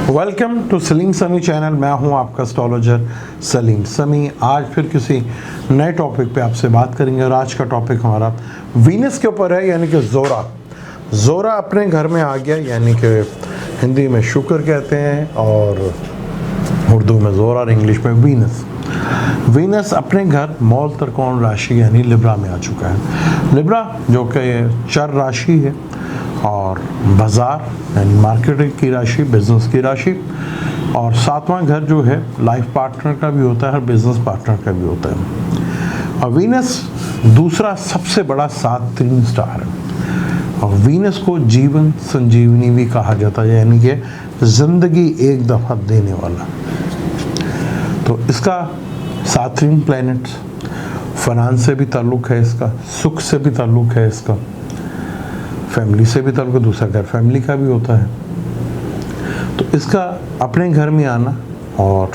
Welcome to Salim समी channel. मैं हूं आपका एस्ट्रोलॉजर सलीम समी। आज फिर किसी नए टॉपिक पे आपसे बात करेंगे और आज का टॉपिक हमारा वीनस के ऊपर है, यानी कि ज़ोरा अपने घर में आ गया, यानी कि हिंदी में शुक्र कहते हैं और उर्दू में ज़ोरा और इंग्लिश में वीनस अपने घर मूल त्रिकोण राशि यानी लिब्रा में आ चुका है। लिब्रा जो कि चर राशि है और बाज़ार यानी मार्केटिंग की राशि, बिजनेस की राशि, और सातवां घर जो है लाइफ पार्टनर का भी होता है और बिजनेस पार्टनर का भी होता है। और वीनस दूसरा सबसे बड़ा 7-3 स्टार है और वीनस को जीवन संजीवनी भी कहा जाता है, यानी कि ज़िंदगी एक दफ़ा देने वाला। तो इसका 7 प्लैनेट्स, फाइनेंस से भी ताल्लुक़ है इसका, सुख से भी ताल्लुक़ है इसका, फैमिली से भी ताल्लुक़ है, दूसरा घर फैमिली का भी होता है। तो इसका अपने घर में आना और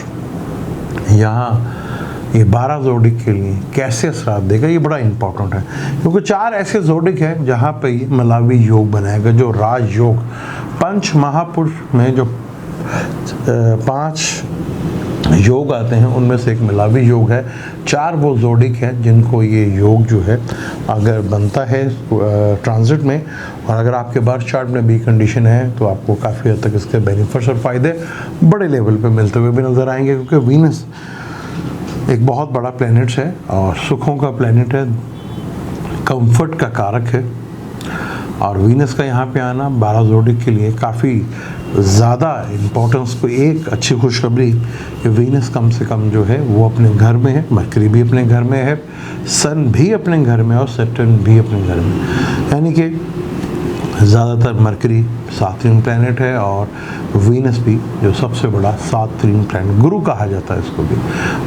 यहाँ ये 12 जोडिक के लिए कैसे असरात देगा, ये बड़ा इम्पोर्टेंट है, क्योंकि 4 ऐसे जोडिक हैं जहाँ पे ये मलावी योग बनाएगा, जो राज योग, पंच महापुरुष में जो 5 योग आते हैं उनमें से एक मिलावी योग है। 4 वो जोडिक हैं जिनको ये योग जो है अगर बनता है ट्रांजिट में, और अगर आपके बर्थ चार्ट में बी कंडीशन है तो आपको काफ़ी हद तक इसके बेनिफिट्स और फ़ायदे बड़े लेवल पे मिलते हुए भी नज़र आएंगे, क्योंकि वीनस एक बहुत बड़ा प्लैनेट है और सुखों का प्लैनेट है, कंफर्ट का कारक है। और वीनस का यहाँ पे आना 12 जोडिक के लिए काफ़ी ज़्यादा इम्पोर्टेंस को एक अच्छी खुशखबरी कि वीनस कम से कम जो है वो अपने घर में है, मरकरी भी अपने घर में है, सन भी अपने घर में और सैटर्न भी अपने घर में, यानी कि ज़्यादातर मरकरी 7 प्लैनेट है और वीनस भी जो सबसे बड़ा 7 प्लैनेट, गुरु कहा जाता है इसको भी,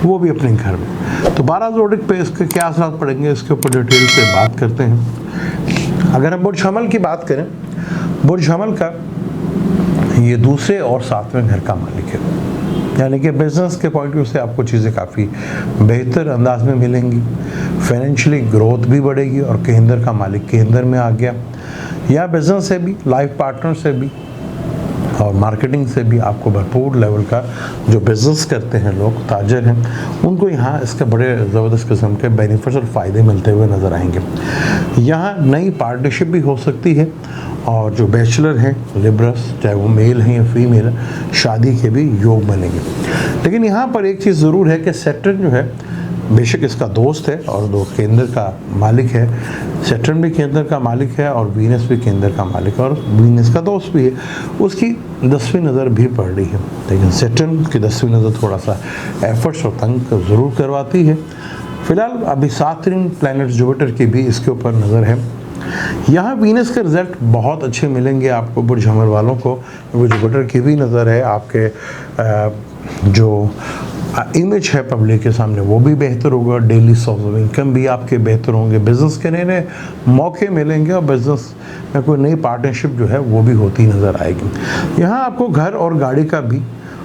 वो भी अपने घर में। तो 12 जोडिक पे इसके क्या असर पड़ेंगे इसके ऊपर डिटेल से बात करते हैं। अगर हम बुर्ज हमल की बात करें, बुर्ज हमल का ये दूसरे और 7वें घर का मालिक है, यानी कि बिजनेस के पॉइंट व्यू से आपको चीज़ें काफ़ी बेहतर अंदाज में मिलेंगी, फाइनेंशियली ग्रोथ भी बढ़ेगी और केंद्र का मालिक केंद्र में आ गया। या बिजनेस से भी, लाइफ पार्टनर से भी और मार्केटिंग से भी आपको भरपूर लेवल का, जो बिज़नेस करते हैं लोग, ताजर हैं, उनको यहाँ इसके बड़े ज़बरदस्त किस्म के बेनिफिट्स और फ़ायदे मिलते हुए नज़र आएंगे। यहाँ नई पार्टनरशिप भी हो सकती है और जो बैचलर हैं लिब्रस, चाहे वो मेल हैं या फीमेल हैं, शादी के भी योग बनेंगे। लेकिन यहाँ पर एक चीज़ ज़रूर है कि सैटर्न जो है बेशक इसका दोस्त है और दो केंद्र का मालिक है, सैटर्न भी केंद्र का मालिक है और वीनस भी केंद्र का मालिक है और वीनस का दोस्त भी है, उसकी 10वीं नज़र भी पड़ रही है। लेकिन सैटर्न की 10वीं नज़र थोड़ा सा एफर्ट्स और तंग ज़रूर करवाती है। फिलहाल अभी 7 प्लैनेट जुपिटर की भी इसके ऊपर नज़र है। यहाँ वीनस के रिजल्ट बहुत अच्छे मिलेंगे आपको बुर्ज हमल वालों को, वो जुपिटर की भी नज़र है, आपके जो इमेज है पब्लिक के सामने वो भी बेहतर होगा, डेली सोर्स ऑफ इनकम भी आपके बेहतर होंगे, बिज़नेस के नए नए मौके मिलेंगे और बिज़नेस में कोई नई पार्टनरशिप जो है वो भी होती नज़र आएगी। यहाँ आपको घर और गाड़ी का भी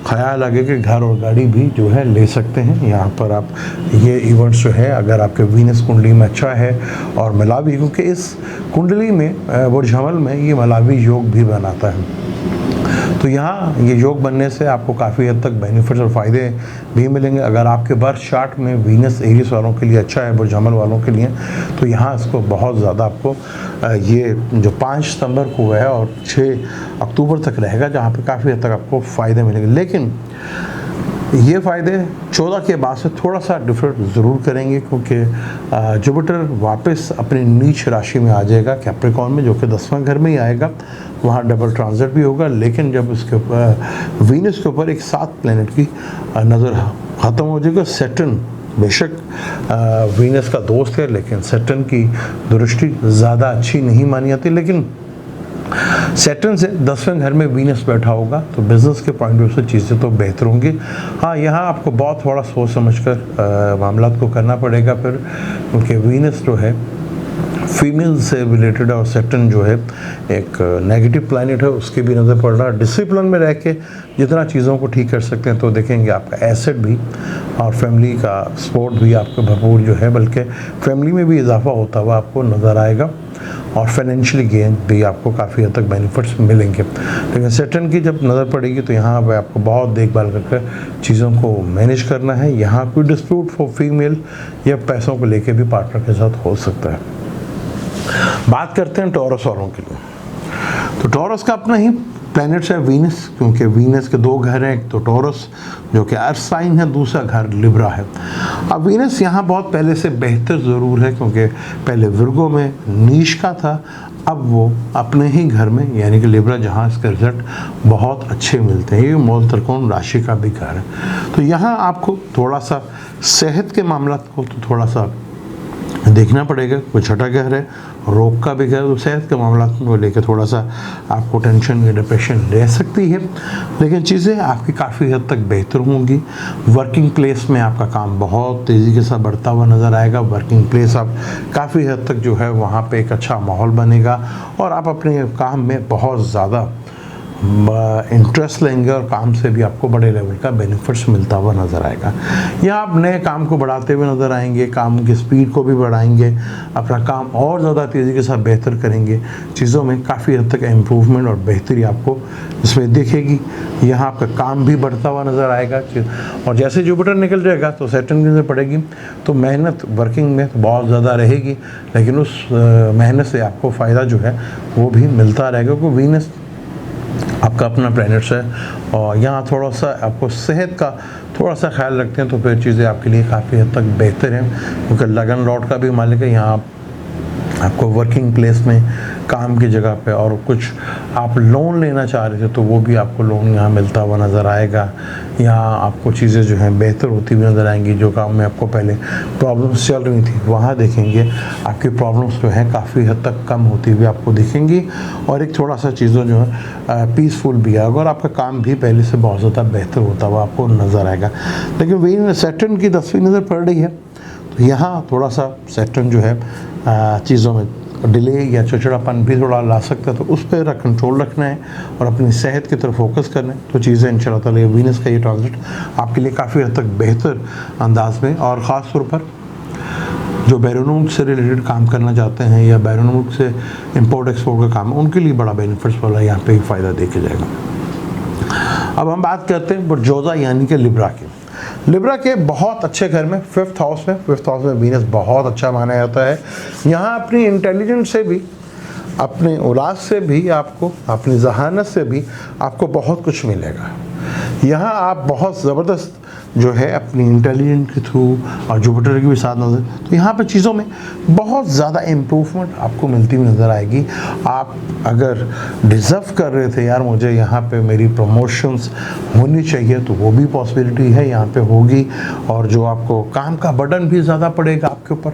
ख्याल आगे कि घर और गाड़ी भी जो है ले सकते हैं। यहाँ पर आप ये इवेंट्स जो है अगर आपके वीनस कुंडली में अच्छा है और मलावी, क्योंकि इस कुंडली में बुर्ज हमल में ये मलावी योग भी बनाता है, तो यहाँ ये योग बनने से आपको काफ़ी हद तक बेनिफिट्स और फ़ायदे भी मिलेंगे। अगर आपके बर्थ चार्ट में वीनस एरीज वालों के लिए अच्छा है, बुर्ज हमल वालों के लिए, तो यहाँ इसको बहुत ज़्यादा आपको ये जो 5 सितंबर को है और 6 अक्टूबर तक रहेगा, जहाँ पे काफ़ी हद तक आपको फ़ायदे मिलेंगे। लेकिन ये फ़ायदे 14 के बाद से थोड़ा सा डिफरेंट ज़रूर करेंगे, क्योंकि जुपिटर वापस अपनी नीच राशि में आ जाएगा कैप्रिकॉर्न में, जो कि 10वां घर में ही आएगा, वहाँ डबल ट्रांजिट भी होगा। लेकिन जब इसके ऊपर वीनस के ऊपर एक 7 प्लैनेट की नज़र ख़त्म हो जाएगा, सैटर्न बेशक वीनस का दोस्त है, लेकिन सैटर्न की दृष्टि ज़्यादा अच्छी नहीं मानी जाती, लेकिन सैटर्न से 10वें घर में वीनस बैठा होगा तो बिज़नेस के पॉइंट ऑफ व्यू से चीज़ें तो बेहतर होंगी। हाँ, यहाँ आपको बहुत थोड़ा सोच समझकर मामला को करना पड़ेगा फिर, क्योंकि वीनस जो है फीमेल से रिलेटेड और सैटर्न जो है एक नेगेटिव प्लैनेट है, उसकी भी नज़र पड़ रहा है। डिसिप्लिन में रह के जितना चीज़ों को ठीक कर सकते हैं तो देखेंगे आपका एसेट भी और फैमिली का सपोर्ट भी आपको भरपूर जो है, बल्कि फैमिली में भी इजाफा होता हुआ आपको नज़र आएगा। और फाइनेंशियली गेन भी आपको काफ़ी हद तक बेनिफिट्स मिलेंगे। लेकिन सैटर्न की जब नज़र पड़ेगी तो यहाँ पर आपको बहुत देखभाल करके चीज़ों को मैनेज करना है। यहाँ कोई डिस्प्यूट फॉर फीमेल या पैसों को लेके भी पार्टनर के साथ हो सकता है। बात करते हैं टॉरस वालों के लिए। तो टॉरस का अपना ही प्लैनेट्स है वीनस, क्योंकि वीनस के 2 घर हैं, एक तो टॉरस जो कि अर्थ साइन है, दूसरा घर लिब्रा है। अब वीनस यहाँ बहुत पहले से बेहतर ज़रूर है, क्योंकि पहले विर्गो में नीच का था, अब वो अपने ही घर में यानी कि लिब्रा, जहाँ इसके रिजल्ट बहुत अच्छे मिलते हैं। ये मूल त्रिकोण राशि का भी घर है। तो यहाँ आपको थोड़ा सा सेहत के मामला को तो थोड़ा सा देखना पड़ेगा। कोई छठा घर है, रोग का भी घर, तो सेहत के मामला को लेकर थोड़ा सा आपको टेंशन या डिप्रेशन रह सकती है, लेकिन चीज़ें आपकी काफ़ी हद तक बेहतर होंगी। वर्किंग प्लेस में आपका काम बहुत तेज़ी के साथ बढ़ता हुआ नज़र आएगा। वर्किंग प्लेस आप काफ़ी हद तक जो है वहाँ पे एक अच्छा माहौल बनेगा और आप अपने काम में बहुत ज़्यादा इंटरेस्ट लेंगे और काम से भी आपको बड़े लेवल का बेनिफिट्स मिलता हुआ नज़र आएगा। या आप नए काम को बढ़ाते हुए नज़र आएंगे, काम की स्पीड को भी बढ़ाएंगे, अपना काम और ज़्यादा तेज़ी के साथ बेहतर करेंगे। चीज़ों में काफ़ी हद तक इम्प्रूवमेंट और बेहतरी आपको इसमें दिखेगी। यहाँ आपका काम भी बढ़ता हुआ नज़र आएगा। और जैसे जुपिटर निकल जाएगा तो सैटर्न की नज़र पड़ेगी, तो मेहनत वर्किंग में तो बहुत ज़्यादा रहेगी, लेकिन उस मेहनत से आपको फ़ायदा जो है वो भी मिलता रहेगा, क्योंकि वीनस आपका अपना प्लैनेट्स है। और यहाँ थोड़ा सा आपको सेहत का थोड़ा सा ख्याल रखते हैं तो फिर चीज़ें आपके लिए काफ़ी हद तक बेहतर हैं, क्योंकि लगन लॉट का भी मालिक है। यहाँ आपको वर्किंग प्लेस में काम की जगह पे और कुछ आप लोन लेना चाह रहे थे तो वो भी आपको लोन यहाँ मिलता हुआ नज़र आएगा। यहाँ आपको चीज़ें जो हैं बेहतर होती हुई नज़र आएंगी। जो काम में आपको पहले प्रॉब्लम्स चल रही थी वहाँ देखेंगे आपकी प्रॉब्लम्स जो हैं काफ़ी हद तक कम होती हुई आपको दिखेंगी, और एक थोड़ा सा चीज़ों जो है पीसफुल भी आएगा और आपका काम भी पहले से बहुत ज़्यादा बेहतर होता हुआ आपको नज़र आएगा। लेकिन वही सैटर्न की 10वीं नज़र पड़ रही है, तो यहाँ थोड़ा सा सैटर्न जो है चीज़ों में डिले या चिड़चिड़ापन भी थोड़ा ला सकता है, तो उस पर कंट्रोल रखना है और अपनी सेहत की तरफ फोकस करना है। तो चीज़ें इंशाल्लाह ताला वीनस का ये ट्रांजिट आपके लिए काफ़ी हद तक बेहतर अंदाज में, और ख़ास तौर पर जो बैरून मुल्क से रिलेटेड काम करना चाहते हैं या बैरून मुल्क से इंपोर्ट एक्सपोर्ट का काम है, उनके लिए बड़ा बेनिफिट्स वाला यहाँ पे फ़ायदा देखे जाएगा। अब हम बात करते हैं बुर्जोज़ा यानी कि लिब्रा की। लिब्रा के बहुत अच्छे घर में 5th हाउस में वीनस बहुत अच्छा माना जाता है। यहाँ अपनी इंटेलिजेंस से भी, अपने औलाद से भी, आपको अपनी जहानत से भी आपको बहुत कुछ मिलेगा। यहाँ आप बहुत ज़बरदस्त जो है अपनी इंटेलिजेंस के थ्रू और जुपिटर के भी साथ नज़र, तो यहाँ पर चीज़ों में बहुत ज़्यादा इम्प्रूवमेंट आपको मिलती हुई नज़र आएगी। आप अगर डिज़र्व कर रहे थे यार मुझे यहाँ पे मेरी प्रमोशंस होनी चाहिए, तो वो भी पॉसिबिलिटी है यहाँ पे होगी। और जो आपको काम का बर्डन भी ज़्यादा पड़ेगा आपके ऊपर,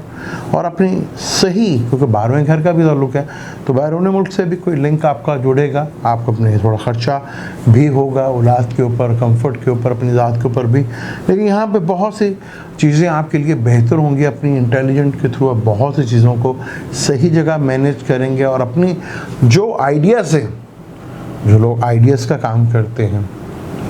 और अपनी सही, क्योंकि 12वें घर का भी ताल्लुक है, तो बैरून मुल्क से भी कोई लिंक आपका जुड़ेगा। आपको अपने थोड़ा ख़र्चा भी होगा औलाद के ऊपर, कंफर्ट के ऊपर, अपनी ज़ात के ऊपर भी, लेकिन यहाँ पे बहुत सी चीज़ें आपके लिए बेहतर होंगी। अपनी इंटेलिजेंट के थ्रू आप बहुत सी चीज़ों को सही जगह मैनेज करेंगे, और अपनी जो आइडियाज़ हैं, जो लोग आइडियाज़ का काम करते हैं,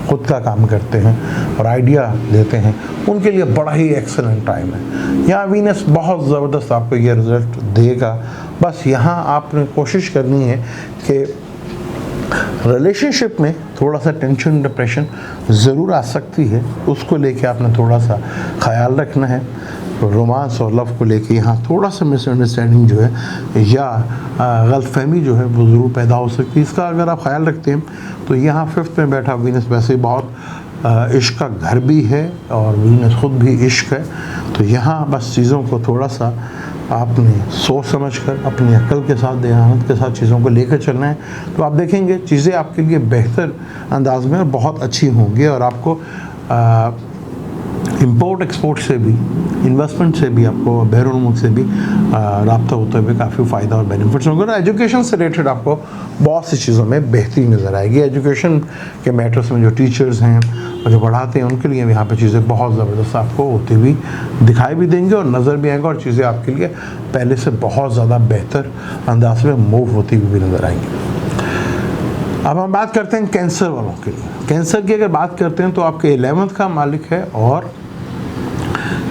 खुद का काम करते हैं और आइडिया देते हैं, उनके लिए बड़ा ही एक्सेलेंट टाइम है। यहाँ वीनस बहुत ज़बरदस्त आपको ये रिज़ल्ट देगा। बस यहाँ आपने कोशिश करनी है कि रिलेशनशिप में थोड़ा सा टेंशन डिप्रेशन ज़रूर आ सकती है, उसको लेके आपने थोड़ा सा ख्याल रखना है। रोमांस और लव को लेके यहाँ थोड़ा सा मिसअंडरस्टैंडिंग जो है या गलतफहमी जो है वो ज़रूर पैदा हो सकती है। इसका अगर आप ख्याल रखते हैं तो यहाँ 5th में बैठा वीनस वैसे बहुत इश्क का घर भी है और वीनस खुद भी इश्क है, तो यहाँ बस चीज़ों को थोड़ा सा आपने सोच समझ कर अपनी अक्ल के साथ, देहानत के साथ चीज़ों को लेकर चलना है, तो आप देखेंगे चीज़ें आपके लिए बेहतर अंदाज में और बहुत अच्छी होंगी। और आपको इंपोर्ट एक्सपोर्ट से भी, इन्वेस्टमेंट से भी, आपको बैरून मुल्क से भी राब्ता होते हुए काफ़ी फ़ायदा और बेनिफिट्स होंगे। और एजुकेशन से रिलेटेड आपको बहुत सी चीज़ों में बेहतरी नज़र आएगी। एजुकेशन के मैटर्स में जो टीचर्स हैं और जो पढ़ाते हैं उनके लिए यहाँ पे चीज़ें बहुत ज़बरदस्त आपको होती हुई दिखाई भी देंगी और नज़र भी आएंगे, और चीज़ें आपके लिए पहले से बहुत ज़्यादा बेहतर अंदाज में मूव होती हुई भी नज़र आएंगी। अब हम बात करते हैं कैंसर वालों के लिए। कैंसर की अगर बात करते हैं तो आपके 11th का मालिक है और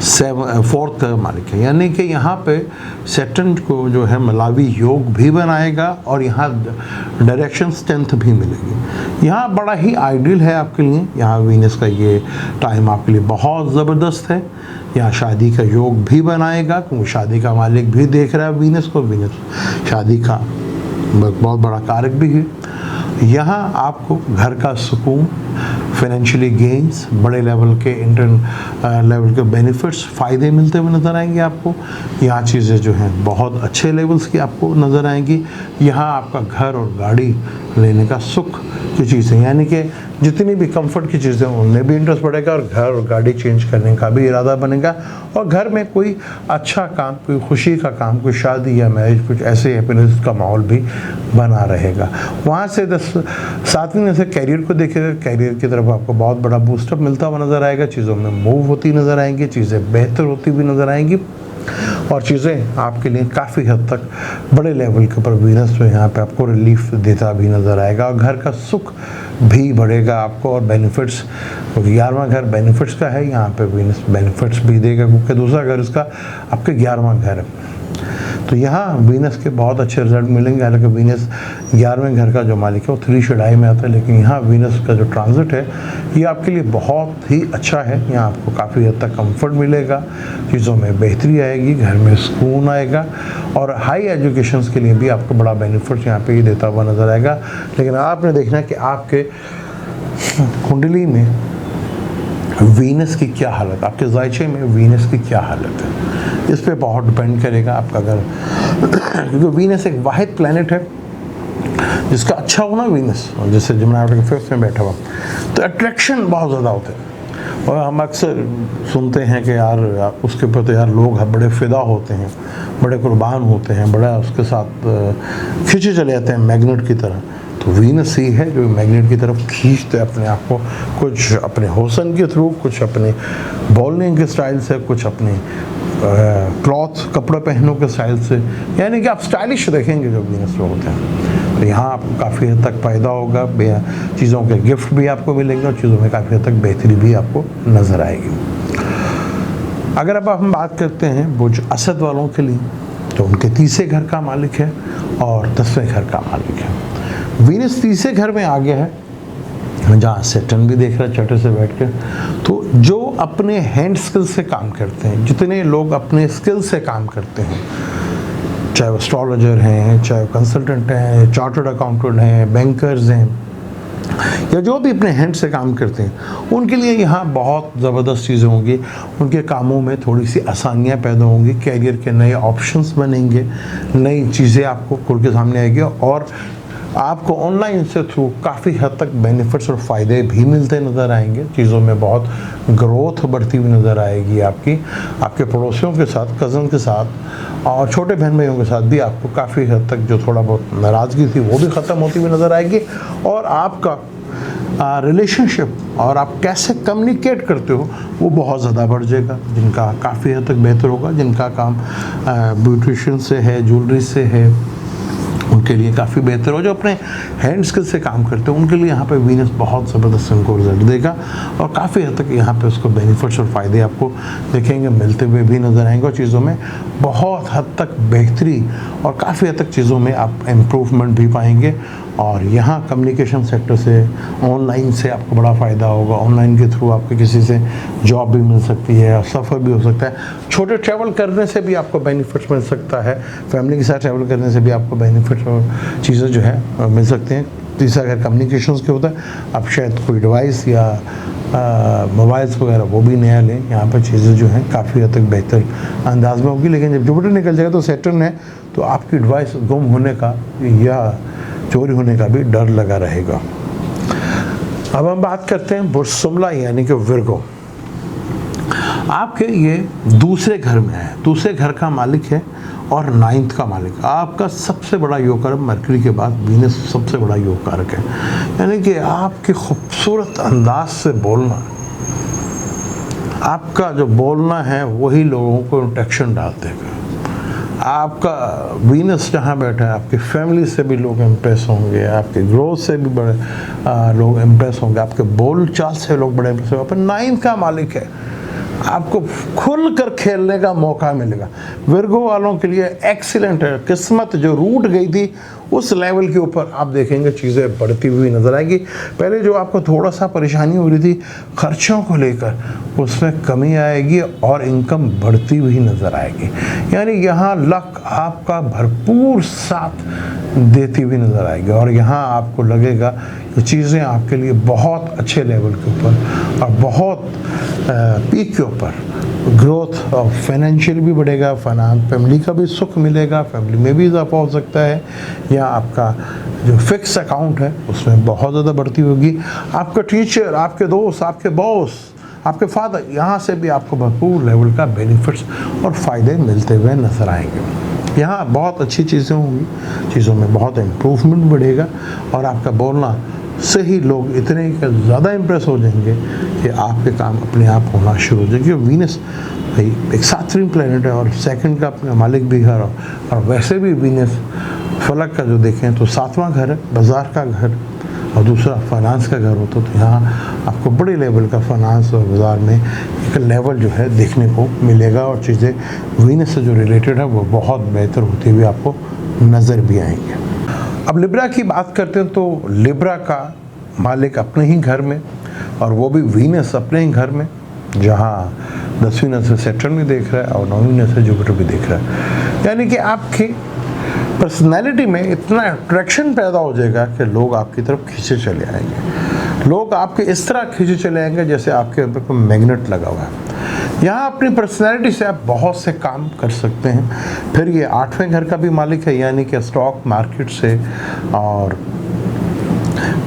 फोर्थ मालिक है, यानी कि यहाँ पे सैटर्न को जो है मलावी योग भी बनाएगा और यहाँ डायरेक्शन स्ट्रेंथ भी मिलेगी। यहाँ बड़ा ही आइडियल है आपके लिए, यहाँ वीनस का ये टाइम आपके लिए बहुत ज़बरदस्त है। यहाँ शादी का योग भी बनाएगा क्योंकि शादी का मालिक भी देख रहा है वीनस को, वीनस शादी का बहुत बड़ा कारक भी है। यहाँ आपको घर का सुकून, फाइनेंशियली गेन्स, बड़े लेवल के इंटर लेवल के बेनिफिट्स, फ़ायदे मिलते हुए नज़र आएंगे आपको। यहाँ चीज़ें जो हैं बहुत अच्छे लेवल्स की आपको नज़र आएंगी। यहाँ आपका घर और गाड़ी लेने का सुख की चीज़ें, यानी कि जितनी भी कंफर्ट की चीज़ें उनमें भी इंटरेस्ट बढ़ेगा और घर और गाड़ी चेंज करने का भी इरादा बनेगा। और घर में कोई अच्छा काम, कोई खुशी का काम, कोई शादी या मैरिज, कुछ ऐसे हैप्पीनेस का माहौल भी बना रहेगा। वहाँ से 7वीं से कैरियर को देखेगा, कैरियर की तरफ आपको बहुत बड़ा बूस्टअप मिलता हुआ नज़र आएगा। चीज़ों में मूव होती नज़र आएंगी, चीज़ें बेहतर होती हुई नज़र आएंगी और चीज़ें आपके लिए काफ़ी हद तक बड़े लेवल के ऊपर वीनस जो यहाँ पे आपको रिलीफ देता भी नज़र आएगा। और घर का सुख भी बढ़ेगा आपको और बेनिफिट्स, क्योंकि 11वां घर बेनिफिट्स का है, यहाँ पे वीनस बेनिफिट्स भी देगा क्योंकि दूसरा घर इसका आपके 11वां घर है। तो यहाँ वीनस के बहुत अच्छे रिजल्ट मिलेंगे। हालांकि वीनस 11वें घर का जो मालिक है वो 3 शेडाई में आता है, लेकिन यहाँ वीनस का जो ट्रांजिट है ये आपके लिए बहुत ही अच्छा है। यहाँ आपको काफ़ी हद तक कंफर्ट मिलेगा, चीज़ों में बेहतरी आएगी, घर में सुकून आएगा और हाई एजुकेशंस के लिए भी आपको बड़ा बेनिफिट यहाँ पे ही देता हुआ नज़र आएगा। लेकिन आपने देखना है कि आपके कुंडली में वीनस की क्या हालत, आपके जायचे में वीनस की क्या हालत है, इस पे बहुत डिपेंड करेगा आपका घर। क्योंकि वीनस एक वाहिद प्लैनेट है जिसका अच्छा होना वीनस, और जैसे जमुना के 5th में बैठा हुआ तो अट्रैक्शन बहुत ज़्यादा होते हैं। और हम अक्सर सुनते हैं कि यार उसके ऊपर तो यार लोग बड़े फ़िदा होते हैं, बड़े कुर्बान होते हैं, बड़ा उसके साथ खींचे चले जाते हैं मैग्नेट की तरह। तो वीनस ही है जो मैग्नेट की तरफ खींचते हैं अपने आप को, कुछ अपने हुस्न के थ्रू, कुछ अपने बोलने के स्टाइल से, कुछ अपने क्लॉथ कपड़े पहनों के स्टाइल से, यानी कि आप स्टाइलिश देखेंगे जो वीनस में होते हैं। तो यहाँ आपको काफ़ी हद तक फ़ायदा होगा, चीज़ों के गिफ्ट भी आपको मिलेंगे और चीज़ों में काफ़ी हद तक बेहतरी भी आपको नज़र आएगी। अगर अब हम बात करते हैं बुर्ज असद वालों के लिए, तो उनके 3 घर का मालिक है और 10वें घर का मालिक है। वीनस 3 घर में आ गया है, जहाँ सैटर्न भी देख रहा है छठे से बैठ कर। तो जो अपने हैंड स्किल से काम करते हैं, जितने लोग अपने स्किल से काम करते हैं, चाहे वो एस्ट्रोलॉजर हैं, चाहे कंसल्टेंट हैं, चार्टर्ड अकाउंटेंट हैं, बैंकर्स हैं, या जो भी अपने हैंड से काम करते हैं, उनके लिए यहाँ बहुत ज़बरदस्त चीज़ें होंगी। उनके कामों में थोड़ी सी आसानियाँ पैदा होंगी, कैरियर के नए ऑप्शंस बनेंगे, नई चीज़ें आपको खुल के सामने आएगी और आपको ऑनलाइन से थ्रू काफ़ी हद तक बेनिफिट्स और फ़ायदे भी मिलते नज़र आएंगे। चीज़ों में बहुत ग्रोथ बढ़ती हुई नज़र आएगी आपकी, आपके पड़ोसियों के साथ, कज़न के साथ और छोटे बहन भाइयों के साथ भी आपको काफ़ी हद तक जो थोड़ा बहुत नाराज़गी थी वो भी ख़त्म होती हुई नज़र आएगी। और आपका रिलेशनशिप और आप कैसे कम्युनिकेट करते हो वो बहुत ज़्यादा बढ़ जाएगा, जिनका काफ़ी हद तक बेहतर होगा। जिनका काम ब्यूटिशियन से है, ज्वेलरी से है, उनके लिए काफ़ी बेहतर हो। जो अपने हैंड स्किल से काम करते हैं उनके लिए यहाँ पे वीनस बहुत ज़बरदस्त उनको रिजल्ट देगा और काफ़ी हद तक यहाँ पे उसको बेनिफिट्स और फ़ायदे आपको देखेंगे मिलते हुए भी नज़र आएंगे और चीज़ों में बहुत हद तक बेहतरी और काफ़ी हद तक चीज़ों में आप इम्प्रूवमेंट भी पाएंगे। और यहाँ कम्युनिकेशन सेक्टर से, ऑनलाइन से आपको बड़ा फ़ायदा होगा। ऑनलाइन के थ्रू आपको किसी से जॉब भी मिल सकती है और सफ़र भी हो सकता है। छोटे ट्रैवल करने से भी आपको बेनिफिट्स मिल सकता है, फैमिली के साथ ट्रैवल करने से भी आपको बेनिफिट्स और चीज़ें जो है मिल सकती हैं। तीसरा अगर कम्युनिकेशंस के होता है, आप शायद कोई डिवाइस या मोबाइल्स वगैरह वो भी नया लें। यहाँ पर चीज़ें जो हैं काफ़ी हद तक बेहतर अंदाज में होगी। लेकिन जब जुपिटर निकल जाएगा तो सैटर्न है, तो आपकी डिवाइस गुम होने का या चोरी होने का भी डर लगा रहेगा। अब हम बात करते हैं बुर्ज शुमला यानी कि विर्गो। आपके ये 2 घर में है, 2 घर का मालिक है और 9th का मालिक। आपका सबसे बड़ा योग कारक मरकरी के बाद वीनस सबसे बड़ा योग कारक है, यानी कि आपके खूबसूरत अंदाज से बोलना, आपका जो बोलना है वही लोगों को इंट्रैक्शन डाल देगा। आपका वीनस जहाँ बैठा है, आपकी फैमिली से भी लोग इम्प्रेस होंगे, आपके ग्रोथ से भी बड़े लोग इम्प्रेस होंगे, आपके बोल चाल से लोग बड़े इम्प्रेस होंगे। पर 9th का मालिक है, आपको खुलकर खेलने का मौका मिलेगा। विर्गो वालों के लिए एक्सीलेंट है। किस्मत जो रूठ गई थी उस लेवल के ऊपर आप देखेंगे चीज़ें बढ़ती हुई नज़र आएगी। पहले जो आपको थोड़ा सा परेशानी हो रही थी खर्चों को लेकर, उसमें कमी आएगी और इनकम बढ़ती हुई नज़र आएगी। यानी यहाँ लक आपका भरपूर साथ देती हुई नज़र आएगी और यहाँ आपको लगेगा कि चीज़ें आपके लिए बहुत अच्छे लेवल के ऊपर और बहुत पीक के ऊपर ग्रोथ और फाइनेंशियल भी बढ़ेगा, फैमिली का भी सुख मिलेगा, फैमिली में भी इजाफा हो सकता है, या आपका जो फिक्स अकाउंट है उसमें बहुत ज़्यादा बढ़ती होगी। आपका टीचर, आपके दोस्त, आपके बॉस, आपके फादर, यहाँ से भी आपको भरपूर लेवल का बेनिफिट्स और फ़ायदे मिलते हुए नज़र आएंगे। यहाँ बहुत अच्छी चीज़ें होंगी, चीज़ों में बहुत इम्प्रूवमेंट बढ़ेगा और आपका बोलना से ही लोग इतने ज़्यादा इम्प्रेस हो जाएंगे कि आपके काम अपने आप होना शुरू हो जाएंगे। वीनस भाई एक सातवीं प्लेनेट है और सेकंड का अपना मालिक भी घर, और वैसे भी वीनस फलक का जो देखें तो 7वां घर है, बाज़ार का घर, और दूसरा फाइनेंस का घर होता। तो यहाँ आपको बड़े लेवल का फाइनेंस और बाज़ार में एक लेवल जो है देखने को मिलेगा और चीज़ें वीनस से जो रिलेटेड है वो बहुत बेहतर होती हुई आपको नज़र भी आएंगे। अब लिब्रा की बात करते हैं तो लिब्रा का मालिक अपने ही घर में, और वो भी वीनस अपने ही घर में, जहाँ 10वीं नज़र से सैटर्न भी देख रहा है और 9वीं नज़र से जुपिटर भी देख रहा है। यानी कि आपकी पर्सनैलिटी में इतना अट्रैक्शन पैदा हो जाएगा कि लोग आपकी तरफ खींचे चले आएंगे। लोग आपके इस तरह खींचे चले आएंगे जैसे आपके ऊपर कोई मैग्नेट लगा हुआ है। यहाँ अपनी पर्सनैलिटी से आप बहुत से काम कर सकते हैं। फिर ये 8वें घर का भी मालिक है, यानी कि स्टॉक मार्केट से और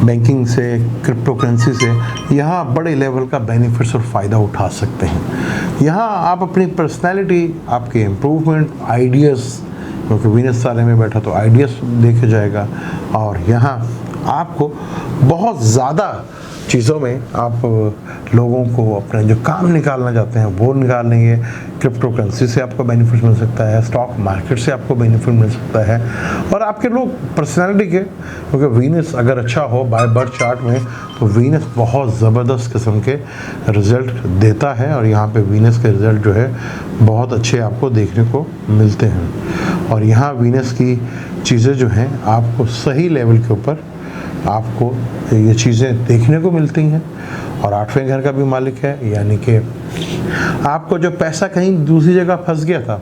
बैंकिंग से, क्रिप्टो करेंसी से यहाँ बड़े लेवल का बेनिफिट्स और फ़ायदा उठा सकते हैं। यहाँ आप अपनी पर्सनैलिटी, आपके इम्प्रूवमेंट, आइडियाज़, क्योंकि वीनस तारे में बैठा तो आइडियाज़ देखे जाएगा, और यहाँ आपको बहुत ज़्यादा चीज़ों में आप लोगों को अपने जो काम निकालना चाहते हैं वो निकाल लेंगे। क्रिप्टो करेंसी से आपको बेनिफिट मिल सकता है, स्टॉक मार्केट से आपको बेनिफिट मिल सकता है, और आपके लोग पर्सनालिटी के, क्योंकि वीनस अगर अच्छा हो बाय बर्थ चार्ट में तो वीनस बहुत ज़बरदस्त किस्म के रिज़ल्ट देता है, और यहाँ पे वीनस के रिज़ल्ट जो है बहुत अच्छे आपको देखने को मिलते हैं। और यहाँ वीनस की चीज़ें जो हैं आपको सही लेवल के ऊपर आपको ये चीज़ें देखने को मिलती हैं। और 8वें घर का भी मालिक है, यानी कि आपको जो पैसा कहीं दूसरी जगह फंस गया था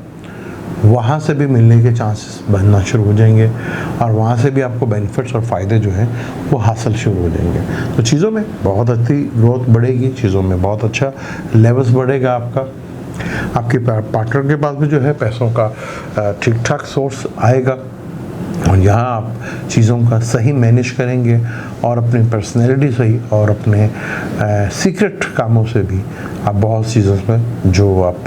वहाँ से भी मिलने के चांसेस बनना शुरू हो जाएंगे, और वहाँ से भी आपको बेनिफिट्स और फ़ायदे जो हैं वो हासिल शुरू हो जाएंगे। तो चीज़ों में बहुत अच्छी ग्रोथ बढ़ेगी, चीज़ों में बहुत अच्छा लेवल्स बढ़ेगा आपका। आपके पार्टनर के पास भी जो है पैसों का ठीक ठाक सोर्स आएगा, और यहाँ आप चीज़ों का सही मैनेज करेंगे और अपनी पर्सनैलिटी सही और अपने सीक्रेट कामों से भी आप बहुत चीज़ों में जो आप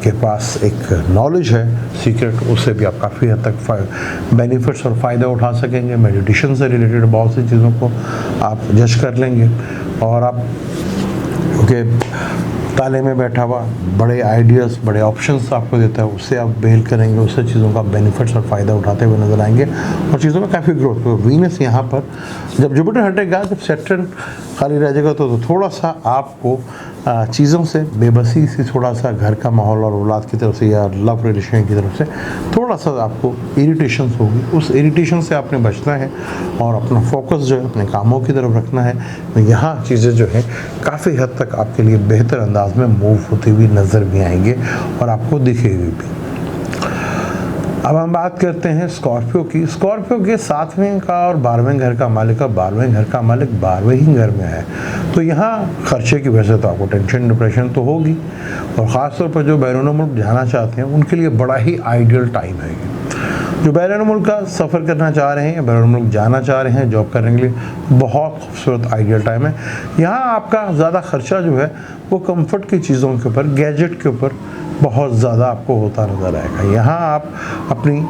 के पास एक नॉलेज है सीक्रेट, उससे भी आप काफ़ी हद तक बेनिफिट्स और फ़ायदा उठा सकेंगे। मेडिटेशन से रिलेटेड बहुत सी चीज़ों को आप जज कर लेंगे, और आप क्योंकि ताले में बैठा हुआ बड़े आइडियाज़, बड़े ऑप्शंस आपको देता है, उससे आप बेल करेंगे, उससे चीज़ों का बेनिफिट्स और फ़ायदा उठाते हुए नज़र आएंगे, और चीज़ों में काफ़ी ग्रोथ। तो वीनस यहाँ पर जब जुपिटर हटेगा, जब सैटर्न खाली रह जाएगा तो थोड़ा सा आपको चीज़ों से बेबसी से, थोड़ा सा घर का माहौल और औलाद की तरफ से या लव रिलेशन की तरफ से थोड़ा सा आपको इरिटेशन होगी। उस इरिटेशन से आपने बचना है और अपना फोकस जो है अपने कामों की तरफ रखना है। तो यहाँ चीज़ें जो है काफ़ी हद तक आपके लिए बेहतर अंदाज में मूव होती हुई नज़र भी आएंगे और आपको दिखेगी भी। अब हम बात करते हैं स्कॉर्पियो की। स्कॉर्पियो के 7वें का और 12वें घर का मालिक, 12वें घर का मालिक 12वें ही घर में है, तो यहाँ खर्चे की वजह से तो आपको टेंशन डिप्रेशन तो होगी, और ख़ास तौर पर जो बैरून मुल्क जाना चाहते हैं उनके लिए बड़ा ही आइडियल टाइम है ये। जो बैरून मुल्क का सफ़र करना चाह रहे हैं या बैरून मुल्क जाना चाह रहे हैं जॉब करने के लिए, बहुत खूबसूरत आइडियल टाइम है। यहाँ आपका ज़्यादा खर्चा जो है वो कंफर्ट की चीज़ों के ऊपर, गैजेट के ऊपर बहुत ज़्यादा आपको होता नज़र आएगा। यहाँ आप अपनी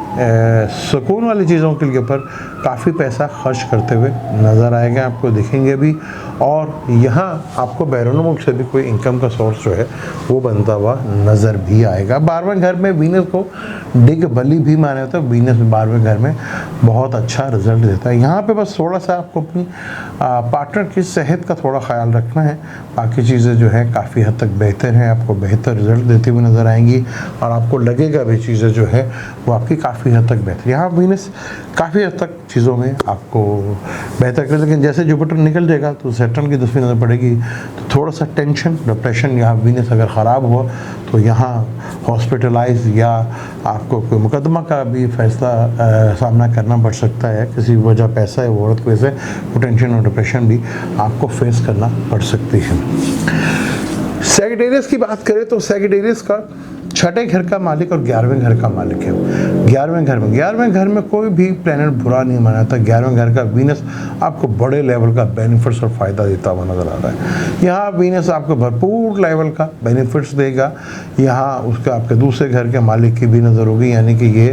सुकून वाली चीज़ों के लिए ऊपर काफ़ी पैसा खर्च करते हुए नज़र आएगा, आपको दिखेंगे भी। और यहाँ आपको बैरून मुल्क से भी कोई इनकम का सोर्स जो है वो बनता हुआ नज़र भी आएगा। 12वें घर में वीनस को डिग बली भी माना जाता है, वीनस 12वें घर में बहुत अच्छा रिजल्ट देता है। यहाँ पे बस थोड़ा सा आपको अपनी पार्टनर की सेहत का थोड़ा ख्याल रखना है, बाकी चीज़ें जो है काफ़ी हद तक बेहतर हैं, आपको बेहतर रिजल्ट देती हुई नज़र आएंगी और आपको लगेगा भी चीज़ें जो है वो आपकी काफ़ी हद तक बेहतर। यहाँ वीनस काफ़ी हद तक चीज़ों में आपको बेहतर करें, लेकिन जैसे जुपिटर निकल जाएगा तो सैटर्न की 10वीं नज़र पड़ेगी तो थोड़ा सा टेंशन डिप्रेशन, यहाँ वीनस अगर ख़राब हुआ तो यहाँ हॉस्पिटलाइज या आपको कोई मुकदमा का भी फैसला सामना करना पड़ सकता है, किसी वजह पैसा है औरत की वजह से वो टेंशन और डिप्रेशन भी आपको फेस करना पड़ सकती है। सैजिटेरियस की बात करें तो सैजिटेरियस का छठे घर का मालिक और 11वें घर का मालिक है। 11वें घर में कोई भी प्लैनेट बुरा नहीं माना जाता। 11वें घर का वीनस आपको बड़े लेवल का बेनिफिट्स और फ़ायदा देता हुआ नज़र आ रहा है। यहाँ वीनस आपको भरपूर लेवल का बेनिफिट्स देगा। यहाँ उसके आपके दूसरे घर के मालिक की भी नज़र होगी, यानी कि ये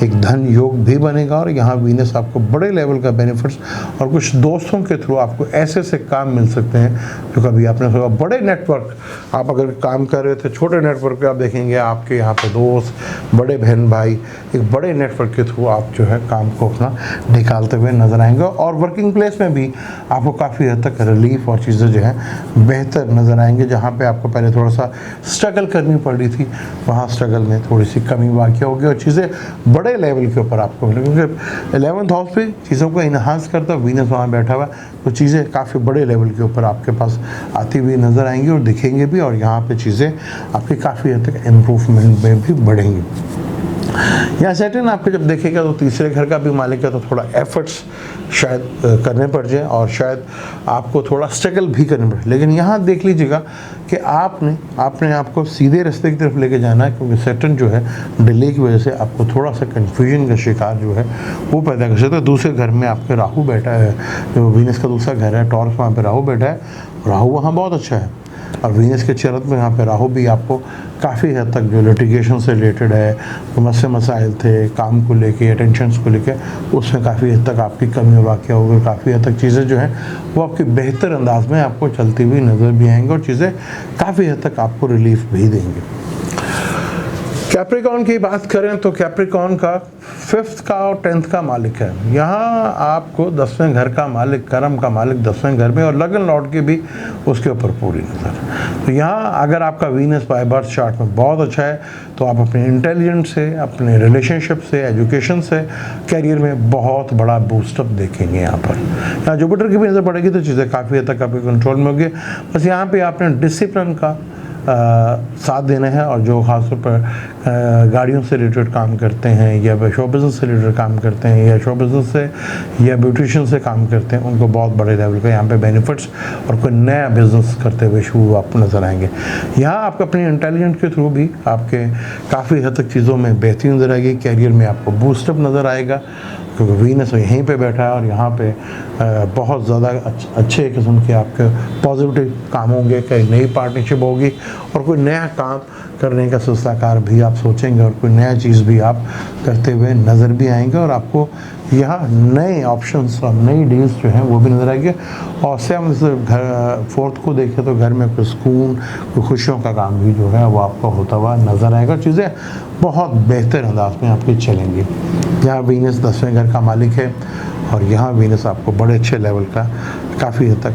एक धन योग भी बनेगा और यहाँ वीनस आपको बड़े लेवल का बेनिफिट्स और कुछ दोस्तों के थ्रू आपको ऐसे से काम मिल सकते हैं जो कभी आपने सोचा। बड़े नेटवर्क आप अगर काम कर रहे थे, छोटे नेटवर्क पे आप देखेंगे आपके यहाँ पे दोस्त, बड़े बहन भाई, एक बड़े नेटवर्क के थ्रू आप जो है काम को अपना निकालते हुए नज़र आएंगे। और वर्किंग प्लेस में भी आपको काफ़ी हद तक रिलीफ और चीज़ें जो है बेहतर नज़र आएंगे। जहाँ पे आपको पहले थोड़ा सा स्ट्रगल करनी पड़ रही थी, वहाँ स्ट्रगल में थोड़ी सी कमी वाक़ होगी और चीज़ें बड़े लेवल के ऊपर आपको मिलेंगी, क्योंकि 11th हाउस पे चीज़ों को इन्हांस करता वीनस वहाँ बैठा हुआ, तो चीज़ें काफ़ी बड़े लेवल के ऊपर आपके पास आती हुई नज़र आएंगी और दिखेंगे भी, और यहाँ पे चीज़ें आपकी काफ़ी हद तक इम्प्रूवमेंट में भी बढ़ेंगी। यहाँ सैटर्न आपको जब देखेगा तो तीसरे घर का भी मालिक है, तो थोड़ा एफर्ट्स शायद करने पड़ जाए और शायद आपको थोड़ा स्ट्रगल भी करने पड़े। लेकिन यहाँ देख लीजिएगा कि आपने आपको सीधे रास्ते की तरफ लेके जाना है, क्योंकि सैटर्न जो है डिले की वजह से आपको थोड़ा सा कन्फ्यूजन का शिकार जो है वो पैदा कर सकता है। दूसरे घर में आपके राहु बैठा है, जो वीनस का दूसरा घर है टॉरस, वहाँ पर राहु बैठा है, राहु वहाँ बहुत अच्छा है और वीनस के चरत में यहाँ पे राहु भी आपको काफ़ी हद तक जो लिटिगेशन से रिलेटेड है, मसाइल थे काम को लेके, टेंशन्स को लेके, उसमें काफ़ी हद तक आपकी कमी वाक़ होगी। काफ़ी हद तक चीज़ें जो हैं वो आपकी बेहतर अंदाज में आपको चलती हुई नज़र भी आएंगी और चीज़ें काफ़ी हद तक आपको रिलीफ भी देंगी। कैप्रिकॉर्न की बात करें तो कैप्रिकॉर्न का 5th का और 10th का मालिक है। यहाँ आपको 10वें घर का मालिक, कर्म का मालिक 10वें घर में और लगन लॉर्ड की भी उसके ऊपर पूरी नज़र। तो यहाँ अगर आपका वीनस बाय बर्थ चार्ट में बहुत अच्छा है तो आप अपने इंटेलिजेंस से, अपने रिलेशनशिप से, एजुकेशन से, करियर में बहुत बड़ा बूस्टअप देखेंगे। यहाँ पर यहाँ जुपिटर की भी नज़र पड़ेगी तो चीज़ें काफ़ी हद तक आपके कंट्रोल में होगी। बस यहाँ पे आपने डिसिप्लिन का साथ देना है, और जो ख़ासतौर पर गाड़ियों से रिलेटेड काम करते हैं या शो बिज़नेस से रिलेटेड काम करते हैं या शो बिज़नेस से या ब्यूटिशियन से काम करते हैं, उनको बहुत बड़े लेवल पे यहाँ पे बेनिफिट्स और कोई नया बिज़नेस करते हुए शुरू आपको नज़र आएंगे। यहाँ आपको अपनी इंटेलिजेंस के थ्रू भी आपके काफ़ी हद तक चीज़ों में बेहतरी नज़र आएगी, कैरियर में आपको बूस्टअप नज़र आएगा, क्योंकि वीनस यहीं पे बैठा है और यहाँ पे बहुत ज़्यादा अच्छे किस्म के आपके पॉजिटिव काम होंगे, कई नई पार्टनरशिप होगी और कोई नया काम करने का सिलसिलाकार भी आप सोचेंगे और कोई नया चीज़ भी आप करते हुए नज़र भी आएंगे और आपको यहाँ नए ऑप्शंस और नई डील्स जो हैं वो भी नज़र आएंगे। और से हम घर 4th को देखें तो घर में कोई सुकून, कोई खुशियों का काम भी जो है वो आपका होता हुआ नज़र आएगा, चीज़ें बहुत बेहतर अंदाज में आपकी चलेंगी। यहाँ वीनस 10वें घर का मालिक है और यहाँ वीनस आपको बड़े अच्छे लेवल का काफ़ी हद तक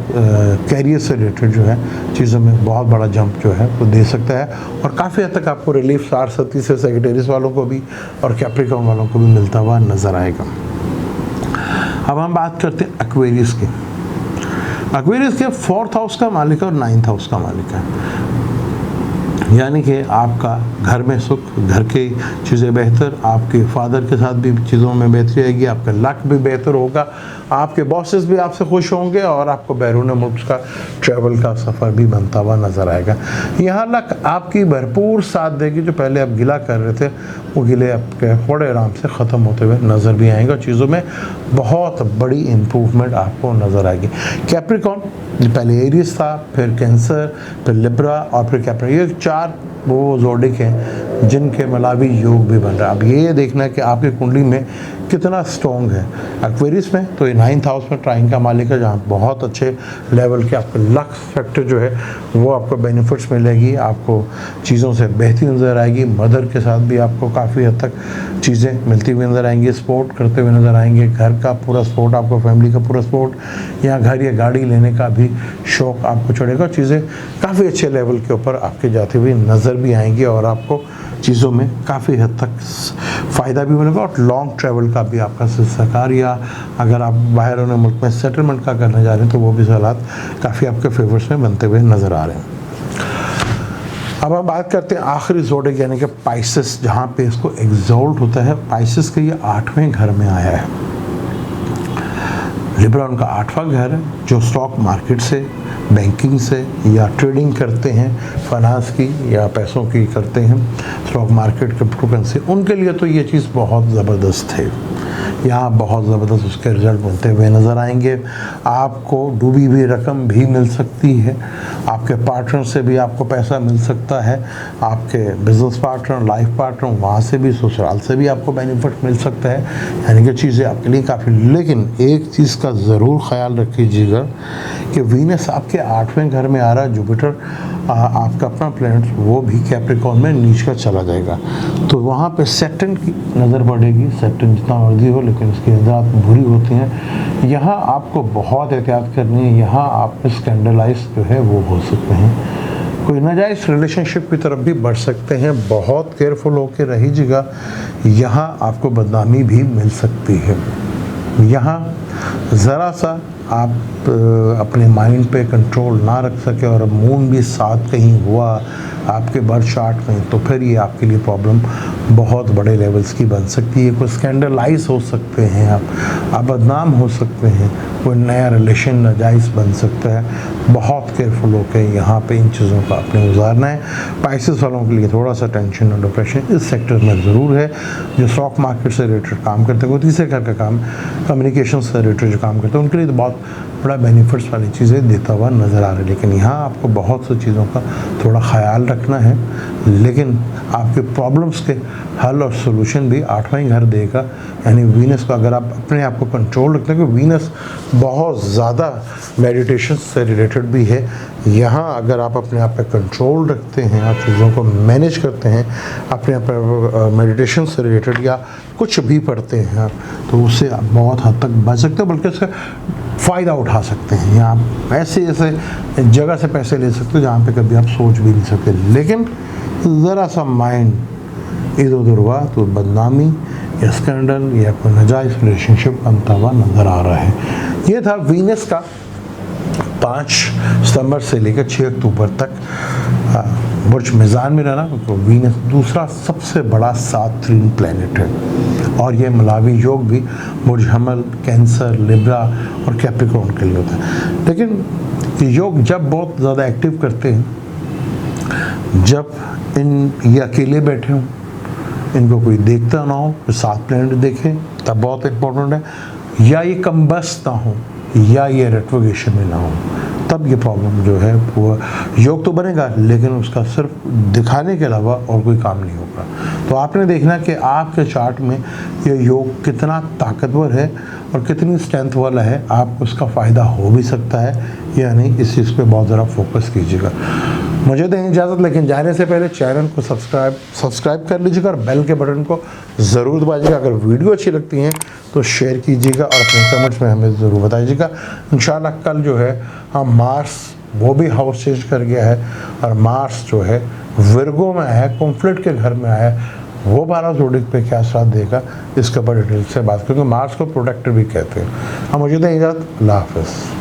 कैरियर से रिलेटेड जो है चीज़ों में बहुत बड़ा जंप जो है वो दे सकता है और काफ़ी हद तक आपको रिलीफ 60-37 से सैजिटेरियस वालों को भी और कैप्रिकॉर्न वालों को भी मिलता हुआ नज़र आएगा। अब हम बात करते हैं एक्वेरियस की। एक्वेरियस के 4th हाउस का मालिक और 9th हाउस का मालिक है, यानी कि आपका घर में सुख, घर की चीज़ें बेहतर, आपके फादर के साथ भी चीज़ों में बेहतरी आएगी, आपका लक भी बेहतर होगा, आपके बॉसेस भी आपसे खुश होंगे और आपको बैरून मुल्क का ट्रैवल का सफ़र भी बनता हुआ नज़र आएगा। यहाँ लक आपकी भरपूर साथ देगी, जो पहले आप गिला कर रहे थे वो गिले आपके बड़े आराम से ख़त्म होते हुए नज़र भी आएंगे और चीज़ों में बहुत बड़ी इम्प्रूवमेंट आपको नज़र आएगी। कैप्रिकॉर्न पहले एरियस था, फिर कैंसर, फिर लिब्रा और फिर कैप्रिकॉर्न, ये 4 वो जोडिक हैं जिनके मलावी योग भी बन रहा है। अब ये देखना है कि आपकी कुंडली में कितना स्ट्रॉन्ग है। एक्वेरियस में तो ये 9th हाउस में ट्राइन का मालिक है, जहाँ बहुत अच्छे लेवल के आपको लक फैक्टर जो है वो आपको बेनिफिट्स मिलेगी, आपको चीज़ों से बेहतरी नज़र आएगी। मदर के साथ भी आपको काफ़ी हद तक चीज़ें मिलती हुई नज़र आएंगी, सपोर्ट करते हुए नज़र आएंगे। घर का पूरा सपोर्ट, आपको फैमिली का पूरा सपोर्ट, या घर या गाड़ी लेने का भी शौक़ आपको चढ़ेगा। चीज़ें काफ़ी अच्छे लेवल के ऊपर आपके जाती हुई नज़र भी आएंगी और आपको चीज़ों में काफ़ी हद तक फ़ायदा भी मिलेगा। और लॉन्ग ट्रैवल का भी आपका सरकार, या अगर आप बाहर होने मुल्क में सेटलमेंट का करने जा रहे हैं तो वो भी हालात काफ़ी आपके फेवर्स में बनते हुए नज़र आ रहे हैं। अब हम बात करते हैं आखिरी जोडिक यानी कि पाइसेस, जहाँ पे इसको एग्जॉल्ट होता है। पाइसेस के ये 8वें घर में आया है। लिब्रा उनका 8वां घर है, जो स्टॉक मार्केट से, बैंकिंग से या ट्रेडिंग करते हैं, फाइनेंस की या पैसों की करते हैं, स्टॉक मार्केट क्रिप्टो करेंसी, उनके लिए तो ये चीज़ बहुत ज़बरदस्त है। यहाँ बहुत ज़बरदस्त उसके रिजल्ट बनते हुए नज़र आएंगे। आपको डूबी हुई रकम भी मिल सकती है, आपके पार्टनर से भी आपको पैसा मिल सकता है, आपके बिजनेस पार्टनर, लाइफ पार्टनर, वहाँ से भी, ससुराल से भी आपको बेनिफिट मिल सकता है। यानी कि चीज़ें आपके लिए काफ़ी, लेकिन एक चीज़ का ज़रूर ख्याल रखिएगा कि वीनस आपके 8वें घर में आ रहा है, जुपिटर आपका अपना प्लैनेट वो भी कैप्रिकॉर्न में नीच का चला जाएगा, तो वहाँ पे सैटर्न की नज़र पड़ेगी। सैटर्न जितना मर्जी हो लेकिन इसकी नज़रात बुरी होती हैं। यहाँ आपको बहुत एहतियात करनी है, यहाँ आप स्कैंडलाइज जो है वो हो सकते हैं, कोई नाजायज़ रिलेशनशिप की तरफ भी बढ़ सकते हैं। बहुत केयरफुल होकर रहिएगा, यहाँ आपको बदनामी भी मिल सकती है। यहाँ ज़रा सा आप अपने माइंड पे कंट्रोल ना रख सके और मून भी साथ कहीं हुआ आपके बर्थ चार्ट में, तो फिर ये आपके लिए प्रॉब्लम बहुत बड़े लेवल्स की बन सकती है। कोई स्कैंडलाइज हो सकते हैं, आप बदनाम हो सकते हैं, कोई नया रिलेशन नाजायज़ बन सकता है। बहुत केयरफुल होकर यहाँ पे इन चीज़ों का अपने गुजारना है। पाइसेस वालों के लिए थोड़ा सा टेंशन और डिप्रेशन इस सेक्टर में ज़रूर है। जो स्टॉक मार्केट से रिलेटेड काम करते हैं, वो तीसरे घर का काम, कम्युनिकेशन से रिलेटेड जो काम करते हैं, उनके लिए तो बहुत बड़ा बेनिफिट्स वाली चीज़ें देता हुआ नज़र आ रहा है। लेकिन यहाँ आपको बहुत सी चीज़ों का थोड़ा ख्याल रखना है, लेकिन आपके प्रॉब्लम्स के हल और सोल्यूशन भी 8वां घर देगा। यानी वीनस को अगर आप अपने आप को कंट्रोल रखते हैं, क्योंकि वीनस बहुत ज़्यादा मेडिटेशन से रिलेटेड भी है। यहाँ अगर आप अपने आप पे कंट्रोल रखते हैं, आप चीज़ों को मैनेज करते हैं, अपने आप पर मेडिटेशन से रिलेटेड या कुछ भी पढ़ते हैं आप, तो उससे आप बहुत हद तक बच सकते हो, बल्कि उसका फ़ायदा उठा सकते हैं। या आप ऐसे ऐसे जगह से पैसे ले सकते हो जहाँ पे कभी आप सोच भी नहीं सकते। लेकिन ज़रा सा माइंड इधर उधर हुआ तो बदनामी या स्कैंडल या कोई नाजायज़ रिलेशनशिप बनता हुआ नज़र आ रहा है। ये था वीनस का 5 सितंबर से लेकर 6 अक्टूबर तक बुर्ज मिज़ान में रहना। तो वीनस दूसरा सबसे बड़ा सातरीन प्लैनेट है, और ये मलावी योग भी बुर्ज हमल, कैंसर, लिब्रा और कैप्रिकॉर्न के लिए होता है। लेकिन योग जब बहुत ज़्यादा एक्टिव करते हैं, जब ये अकेले बैठे हों, इनको कोई देखता ना हो, तो 7 प्लैनेट देखें, तब बहुत इम्पोर्टेंट है। या ये कम्बस्ट ना हो, या ये रेट्रोगेशन में ना हो, तब ये प्रॉब्लम जो है वो योग तो बनेगा, लेकिन उसका सिर्फ दिखाने के अलावा और कोई काम नहीं होगा। तो आपने देखना कि आपके चार्ट में ये योग कितना ताकतवर है और कितनी स्ट्रेंथ वाला है, आपको उसका फ़ायदा हो भी सकता है या नहीं, इस चीज़ पे बहुत ज़रा फोकस कीजिएगा। मुझे दें इजाज़त, लेकिन जाने से पहले चैनल को सब्सक्राइब कर लीजिएगा और बेल के बटन को ज़रूर दबाइएगा। अगर वीडियो अच्छी लगती हैं तो शेयर कीजिएगा और अपने कमेंट्स में हमें ज़रूर बताइएगा। इंशाल्लाह कल जो है हम मार्स वो भी हाउस चेंज कर गया है, और मार्स जो है विर्गो में आया है, कॉन्फ्लिक्ट के घर में आया है। वो 12 जोडिक पे क्या साथ देगा, इसके ऊपर डिटेल से बात करेंगे। मार्स को प्रोटेक्टर भी कहते हैं। हम मुझे दें इजाज़त, अल्लाह हाफ़िज़।